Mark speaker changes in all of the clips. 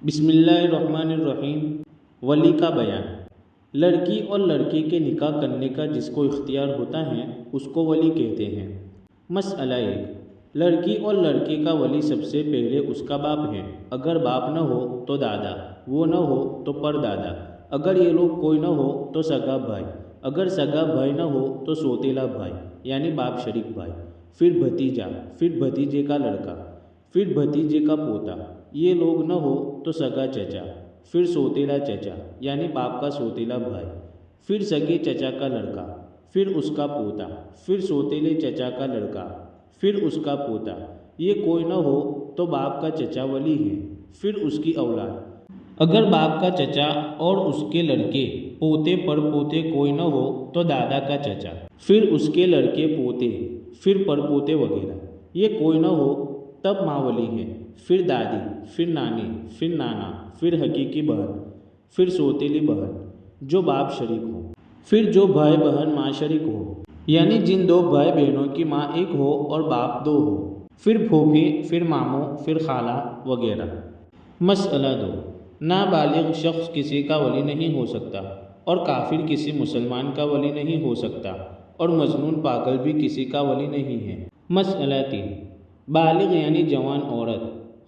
Speaker 1: بسم اللہ الرحمن الرحیم۔ ولی کا بیان۔ لڑکی اور لڑکے کے نکاح کرنے کا جس کو اختیار ہوتا ہے اس کو ولی کہتے ہیں۔ مسئلہ 1، لڑکی اور لڑکے کا ولی سب سے پہلے اس کا باپ ہے۔ اگر باپ نہ ہو تو دادا، وہ نہ ہو تو پردادا، اگر یہ لوگ کوئی نہ ہو تو سگا بھائی، اگر سگا بھائی نہ ہو تو سوتیلا بھائی یعنی باپ شریک بھائی، پھر بھتیجا، پھر بھتیجے کا لڑکا، پھر بھتیجے کا پوتا، یہ لوگ نہ ہو تو سگا چچا، پھر سوتیلا چچا یعنی باپ کا سوتیلا بھائی، پھر سگے چچا کا لڑکا، پھر اس کا پوتا، پھر سوتیلے چچا کا لڑکا، پھر اس کا پوتا، یہ کوئی نہ ہو تو باپ کا چچا ولی ہے، پھر اس کی اولاد۔ اگر باپ کا چچا اور اس کے لڑکے پوتے پر پوتے کوئی نہ ہو تو دادا کا چچا، پھر اس کے لڑکے پوتے، پھر پر پوتے وغیرہ، یہ کوئی نہ ہو تب ماں ولی ہے، پھر دادی، پھر نانی، پھر نانا، پھر حقیقی بہن، پھر سوتیلی بہن جو باپ شریک ہو، پھر جو بھائی بہن ماں شریک ہو یعنی جن دو بھائی بہنوں کی ماں ایک ہو اور باپ دو ہو، پھر پھوپھی، پھر ماموں، پھر خالہ وغیرہ۔ مسئلہ 2، نابالغ شخص کسی کا ولی نہیں ہو سکتا اور کافر کسی مسلمان کا ولی نہیں ہو سکتا اور مجنون پاگل بھی کسی کا ولی نہیں ہے۔ مسئلہ 3، بالغ یعنی جوان عورت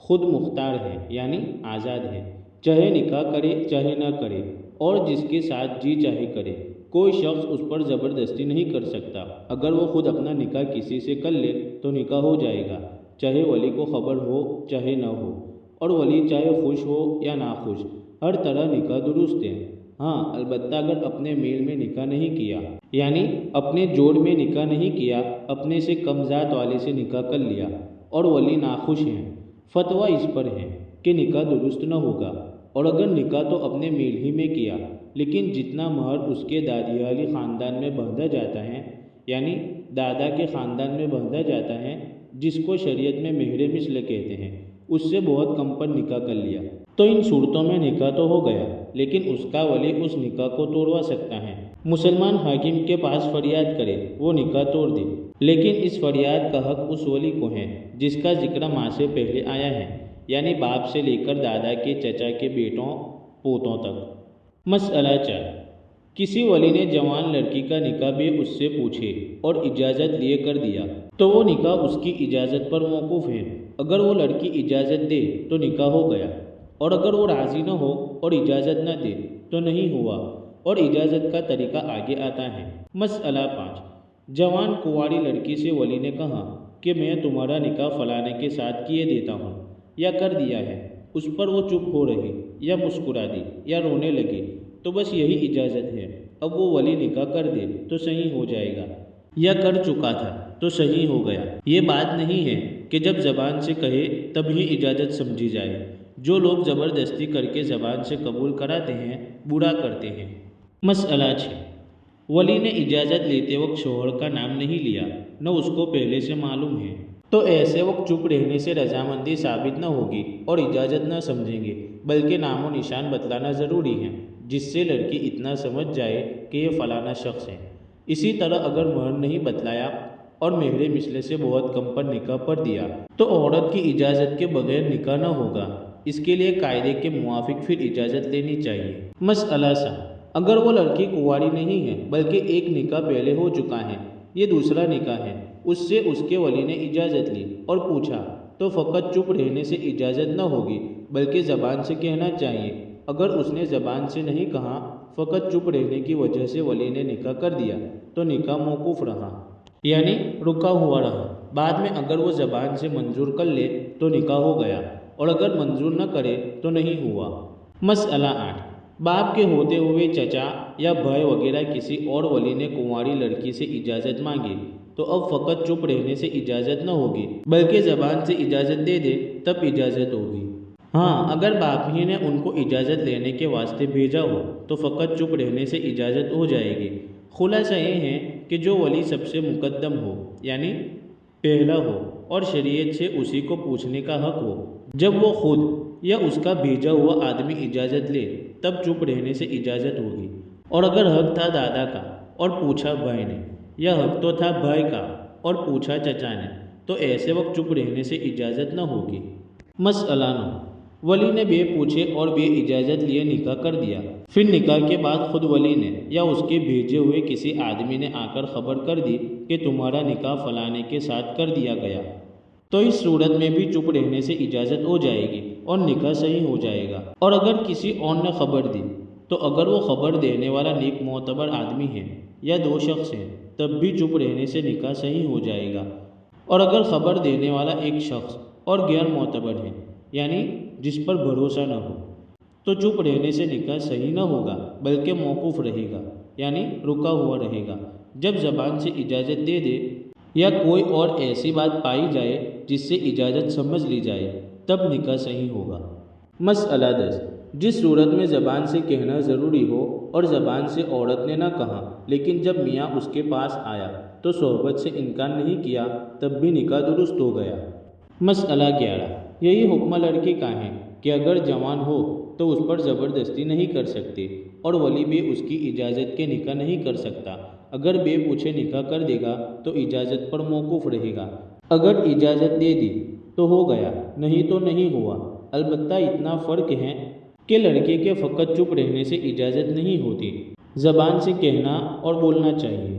Speaker 1: خود مختار ہے یعنی آزاد ہے، چاہے نکاح کرے چاہے نہ کرے اور جس کے ساتھ جی چاہے کرے، کوئی شخص اس پر زبردستی نہیں کر سکتا۔ اگر وہ خود اپنا نکاح کسی سے کر لے تو نکاح ہو جائے گا، چاہے ولی کو خبر ہو چاہے نہ ہو، اور ولی چاہے خوش ہو یا ناخوش، ہر طرح نکاح درست ہے۔ ہاں البتہ اگر اپنے میل میں نکاح نہیں کیا یعنی اپنے جوڑ میں نکاح نہیں کیا، اپنے سے کم ذات والے سے نکاح کر لیا اور ولی ناخوش ہیں، فتویٰ اس پر ہے کہ نکاح درست نہ ہوگا، اور اگر نکاح تو اپنے میل ہی میں کیا لیکن جتنا مہر اس کے دادیالی خاندان میں باندھا جاتا ہے یعنی دادا کے خاندان میں باندھا جاتا ہے جس کو شریعت میں مہر مثل کہتے ہیں، اس سے بہت کم پر نکاح کر لیا تو ان صورتوں میں نکاح تو ہو گیا لیکن اس کا ولی اس نکاح کو توڑوا سکتا ہے۔ مسلمان حاکم کے پاس فریاد کرے، وہ نکاح توڑ دے، لیکن اس فریاد کا حق اس ولی کو ہے جس کا ذکر ماں سے پہلے آیا ہے یعنی باپ سے لے کر دادا کے چچا کے بیٹوں پوتوں تک۔ مسئلہ 4، کسی ولی نے جوان لڑکی کا نکاح بھی اس سے پوچھے اور اجازت لیے کر دیا تو وہ نکاح اس کی اجازت پر موقوف ہے۔ اگر وہ لڑکی اجازت دے تو نکاح ہو گیا، اور اگر وہ راضی نہ ہو اور اجازت نہ دے تو نہیں ہوا، اور اجازت کا طریقہ آگے آتا ہے۔ مسئلہ 5، جوان کنواری لڑکی سے ولی نے کہا کہ میں تمہارا نکاح فلانے کے ساتھ کیے دیتا ہوں یا کر دیا ہے، اس پر وہ چپ ہو رہی یا مسکرا دی یا رونے لگی تو بس یہی اجازت ہے، اب وہ ولی نکاح کر دے تو صحیح ہو جائے گا، یا کر چکا تھا تو صحیح ہو گیا۔ یہ بات نہیں ہے کہ جب زبان سے کہے تب ہی اجازت سمجھی جائے، جو لوگ زبردستی کر کے زبان سے قبول کراتے ہیں برا کرتے ہیں۔ مسئلہ 6، ولی نے اجازت لیتے وقت شوہر کا نام نہیں لیا، نہ اس کو پہلے سے معلوم ہے، تو ایسے وقت چپ رہنے سے رضامندی ثابت نہ ہوگی اور اجازت نہ سمجھیں گے، بلکہ نام و نشان بتلانا ضروری ہے جس سے لڑکی اتنا سمجھ جائے کہ یہ فلانا شخص ہے۔ اسی طرح اگر مہر نہیں بتلایا اور مہر مثل سے بہت کم پر نکاح پڑھ دیا تو عورت کی اجازت کے بغیر نکاح نہ ہوگا، اس کے لیے قاعدے کے موافق پھر اجازت لینی چاہیے۔ مسئلہ 7، اگر وہ لڑکی کنواری نہیں ہے بلکہ ایک نکاح پہلے ہو چکا ہے، یہ دوسرا نکاح ہے، اس سے اس کے ولی نے اجازت لی اور پوچھا تو فقط چپ رہنے سے اجازت نہ ہوگی بلکہ زبان سے کہنا چاہیے۔ اگر اس نے زبان سے نہیں کہا، فقط چپ رہنے کی وجہ سے ولی نے نکاح کر دیا تو نکاح موقوف رہا یعنی رکا ہوا رہا۔ بعد میں اگر وہ زبان سے منظور کر لے تو نکاح ہو گیا، اور اگر منظور نہ کرے تو نہیں ہوا۔ مسئلہ 8، باپ کے ہوتے ہوئے چچا یا بھائی وغیرہ کسی اور ولی نے کنواری لڑکی سے اجازت مانگی تو اب فقط چپ رہنے سے اجازت نہ ہوگی بلکہ زبان سے اجازت دے دے تب اجازت ہوگی۔ ہاں اگر باپ ہی نے ان کو اجازت لینے کے واسطے بھیجا ہو تو فقط چپ رہنے سے اجازت ہو جائے گی۔ خلاصہ یہ ہے کہ جو ولی سب سے مقدم ہو یعنی پہلا ہو اور شریعت سے اسی کو پوچھنے کا حق ہو، جب وہ خود یا اس کا بھیجا ہوا آدمی اجازت لے تب چپ رہنے سے اجازت ہوگی، اور اگر حق تھا دادا کا اور پوچھا بھائی نے، یا حق تو تھا بھائی کا اور پوچھا چچا نے، تو ایسے وقت چپ رہنے سے اجازت نہ ہوگی۔ مسئلہ 9، ولی نے بے پوچھے اور بے اجازت لیے نکاح کر دیا۔ پھر نکاح کے بعد خود ولی نے یا اس کے بھیجے ہوئے کسی آدمی نے آ کر خبر کر دی کہ تمہارا نکاح فلانے کے ساتھ کر دیا گیا، تو اس صورت میں بھی چپ رہنے سے اجازت ہو جائے گی اور نکاح صحیح ہو جائے گا۔ اور اگر کسی اور نے خبر دی تو اگر وہ خبر دینے والا نیک معتبر آدمی ہے یا دو شخص ہیں تب بھی چپ رہنے سے نکاح صحیح ہو جائے گا۔ اور اگر خبر دینے والا ایک شخص اور غیر معتبر ہے، یعنی جس پر بھروسہ نہ ہو، تو چپ رہنے سے نکاح صحیح نہ ہوگا بلکہ موقوف رہے گا، یعنی رکا ہوا رہے گا۔ جب زبان سے اجازت دے دے یا کوئی اور ایسی بات پائی جائے جس سے اجازت سمجھ لی جائے تب نکاح صحیح ہوگا۔ مسئلہ 10، جس صورت میں زبان سے کہنا ضروری ہو اور زبان سے عورت نے نہ کہا لیکن جب میاں اس کے پاس آیا تو صحبت سے انکار نہیں کیا تب بھی نکاح درست ہو گیا۔ مسئلہ 11، یہی حکم لڑکی کا ہے کہ اگر جوان ہو تو اس پر زبردستی نہیں کر سکتے اور ولی بھی اس کی اجازت کے نکاح نہیں کر سکتا۔ اگر بے پوچھے نکاح کر دے گا تو اجازت پر موقوف رہے گا۔ اگر اجازت دے دی تو ہو گیا، نہیں تو نہیں ہوا۔ البتہ اتنا فرق ہے کہ لڑکے کے فقط چپ رہنے سے اجازت نہیں ہوتی، زبان سے کہنا اور بولنا چاہیے۔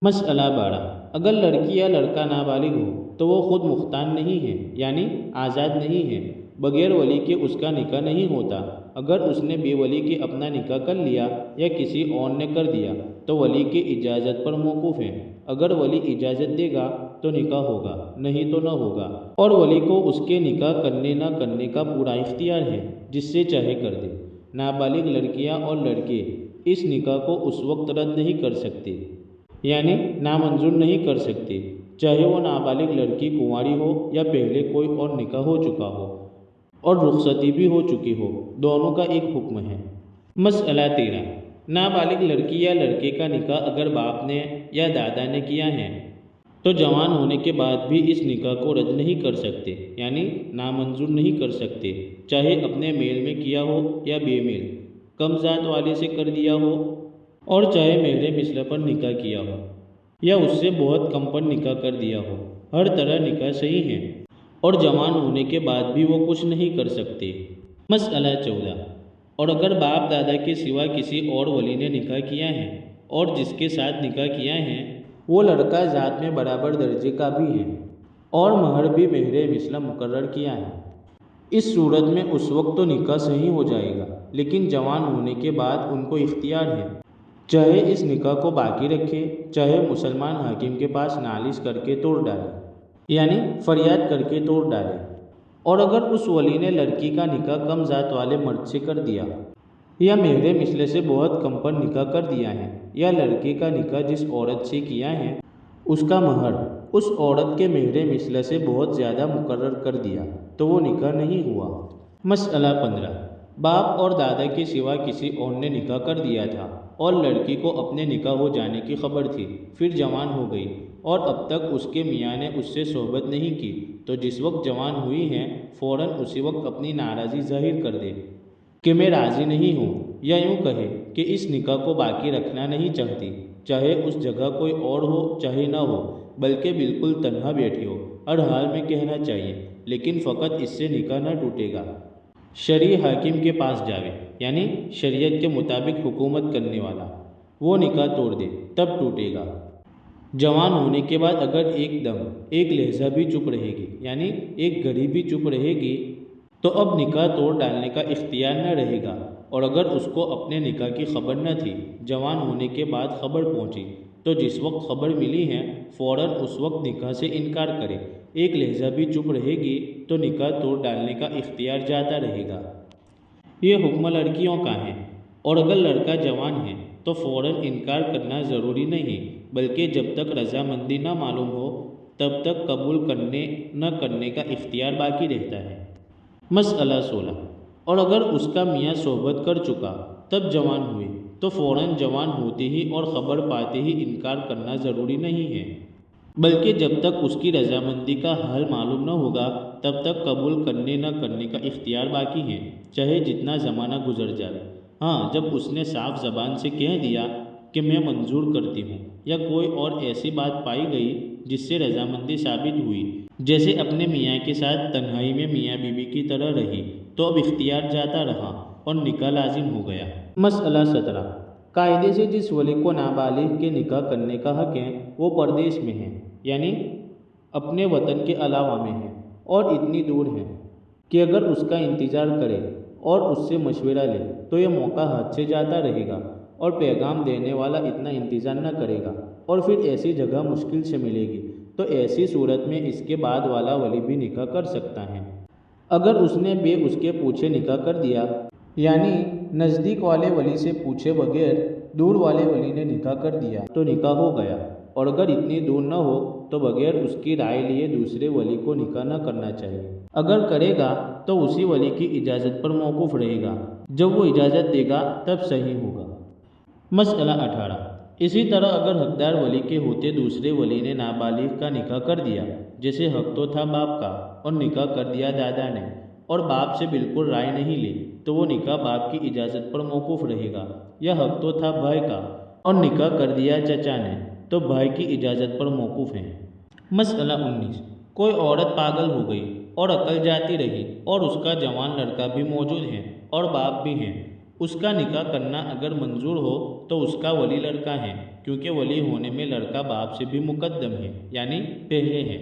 Speaker 1: مسئلہ 12، اگر لڑکی یا لڑکا نابالغ ہو تو وہ خود مختان نہیں ہے، یعنی آزاد نہیں ہے، بغیر ولی کے اس کا نکاح نہیں ہوتا۔ اگر اس نے بے ولی کے اپنا نکاح کر لیا یا کسی اور نے کر دیا تو ولی کی اجازت پر موقوف ہے۔ اگر ولی اجازت دے گا تو نکاح ہوگا، نہیں تو نہ ہوگا، اور ولی کو اس کے نکاح کرنے نہ کرنے کا پورا اختیار ہے، جس سے چاہے کر دے۔ نابالغ لڑکیاں اور لڑکے اس نکاح کو اس وقت رد نہیں کر سکتے، یعنی نامنظور نہیں کر سکتے، چاہے وہ نابالغ لڑکی کنواری ہو یا پہلے کوئی اور نکاح ہو چکا ہو اور رخصتی بھی ہو چکی ہو، دونوں کا ایک حکم ہے۔ مسئلہ 13، نابالغ لڑکی یا لڑکے کا نکاح اگر باپ نے یا دادا نے کیا ہے تو جوان ہونے کے بعد بھی اس نکاح کو رد نہیں کر سکتے، یعنی نامنظور نہیں کر سکتے، چاہے اپنے میل میں کیا ہو یا بے میل، کم ذات والے سے کر دیا ہو، اور چاہے مہر مثلی پر نکاح کیا ہو یا اس سے بہت کم پر نکاح کر دیا ہو، ہر طرح نکاح صحیح ہے اور جوان ہونے کے بعد بھی وہ کچھ نہیں کر سکتے۔ مسئلہ 14، اور اگر باپ دادا کے سوا کسی اور ولی نے نکاح کیا ہے اور جس کے ساتھ نکاح کیا ہے وہ لڑکا ذات میں برابر درجے کا بھی ہے اور مہر بھی مہر مثلی مقرر کیا ہے، اس صورت میں اس وقت تو نکاح صحیح ہو جائے گا، لیکن جوان ہونے کے بعد ان کو اختیار ہے، چاہے اس نکاح کو باقی رکھے، چاہے مسلمان حاکم کے پاس نالش کر کے توڑ ڈالے، یعنی فریاد کر کے توڑ ڈالے۔ اور اگر اس ولی نے لڑکی کا نکاح کم ذات والے مرد سے کر دیا یا مہر مثلی سے بہت کم پر نکاح کر دیا ہے، یا لڑکے کا نکاح جس عورت سے کیا ہے اس کا مہر اس عورت کے مہر مثلی سے بہت زیادہ مقرر کر دیا تو وہ نکاح نہیں ہوا۔ مسئلہ 15، باپ اور دادا کے سوا کسی اور نے نکاح کر دیا تھا اور لڑکی کو اپنے نکاح ہو جانے کی خبر تھی، پھر جوان ہو گئی اور اب تک اس کے میاں نے اس سے صحبت نہیں کی، تو جس وقت جوان ہوئی ہے فوراً اسی وقت اپنی ناراضی ظاہر کر دے کہ میں راضی نہیں ہوں، یا یوں کہے کہ اس نکاح کو باقی رکھنا نہیں چاہتی، چاہے اس جگہ کوئی اور ہو چاہے نہ ہو، بلکہ بالکل تنہا بیٹھی ہو، ہر حال میں کہنا چاہیے، لیکن فقط اس سے نکاح نہ ٹوٹے گا۔ شرعی حاکم کے پاس جاوے، یعنی شریعت کے مطابق حکومت کرنے والا، وہ نکاح توڑ دے تب ٹوٹے گا۔ جوان ہونے کے بعد اگر ایک دم ایک لہجہ بھی چپ رہے گی، یعنی ایک گھڑی بھی چپ رہے گی، تو اب نکاح توڑ ڈالنے کا اختیار نہ رہے گا۔ اور اگر اس کو اپنے نکاح کی خبر نہ تھی، جوان ہونے کے بعد خبر پہنچی، تو جس وقت خبر ملی ہے فوراً اس وقت نکاح سے انکار کرے، ایک لہجہ بھی چپ رہے گی تو نکاح توڑ ڈالنے کا اختیار جاتا رہے گا۔ یہ حکم لڑکیوں کا ہے، اور اگر لڑکا جوان ہے تو فوراً انکار کرنا ضروری نہیں، بلکہ جب تک رضامندی نہ معلوم ہو تب تک قبول کرنے نہ کرنے کا اختیار باقی رہتا ہے۔ مسئلہ 16، اور اگر اس کا میاں صحبت کر چکا تب جوان ہوئی تو فوراً جوان ہوتے ہی اور خبر پاتے ہی انکار کرنا ضروری نہیں ہے، بلکہ جب تک اس کی رضامندی کا حال معلوم نہ ہوگا تب تک قبول کرنے نہ کرنے کا اختیار باقی ہے، چاہے جتنا زمانہ گزر جائے۔ ہاں، جب اس نے صاف زبان سے کہہ دیا کہ میں منظور کرتی ہوں، یا کوئی اور ایسی بات پائی گئی جس سے رضامندی ثابت ہوئی جیسے اپنے میاں کے ساتھ تنہائی میں میاں بیوی کی طرح رہی تو اب اختیار جاتا رہا اور نکاح لازم ہو گیا۔ مسئلہ 17، قاعدے سے جس ولی کو نابالغ کے نکاح کرنے کا حق ہے وہ پردیس میں ہے، یعنی اپنے وطن کے علاوہ میں ہے اور اتنی دور ہے کہ اگر اس کا انتظار کرے اور اس سے مشورہ لے تو یہ موقع ہاتھ سے جاتا رہے گا اور پیغام دینے والا اتنا انتظار نہ کرے گا اور پھر ایسی جگہ مشکل سے ملے گی، تو ایسی صورت میں اس کے بعد والا ولی بھی نکاح کر سکتا ہے۔ اگر اس نے بے اس کے پوچھے نکاح کر دیا، یعنی نزدیک والے ولی سے پوچھے بغیر دور والے ولی نے نکاح کر دیا تو نکاح ہو گیا، اور اگر اتنی دور نہ ہو تو بغیر اس کی رائے لیے دوسرے ولی کو نکاح نہ کرنا چاہیے۔ اگر کرے گا تو اسی ولی کی اجازت پر موقوف رہے گا، جب وہ اجازت دے گا تب صحیح ہوگا۔ مسئلہ 18، اسی طرح اگر حقدار ولی کے ہوتے دوسرے ولی نے نابالغ کا نکاح کر دیا، جیسے حق تو تھا باپ کا اور نکاح کر دیا دادا نے، اور باپ سے بالکل رائے نہیں لی، تو وہ نکاح باپ کی اجازت پر موقوف رہے گا، یا حق تو تھا بھائی کا اور نکاح کر دیا چچا نے، تو بھائی کی اجازت پر موقوف ہے۔ مسئلہ 19، کوئی عورت پاگل ہو گئی اور عقل جاتی رہی اور اس کا جوان لڑکا بھی موجود ہے اور باپ بھی ہیں، اس کا نکاح کرنا اگر منظور ہو تو اس کا ولی لڑکا ہے، کیونکہ ولی ہونے میں لڑکا باپ سے بھی مقدم ہے، یعنی پہلے ہے۔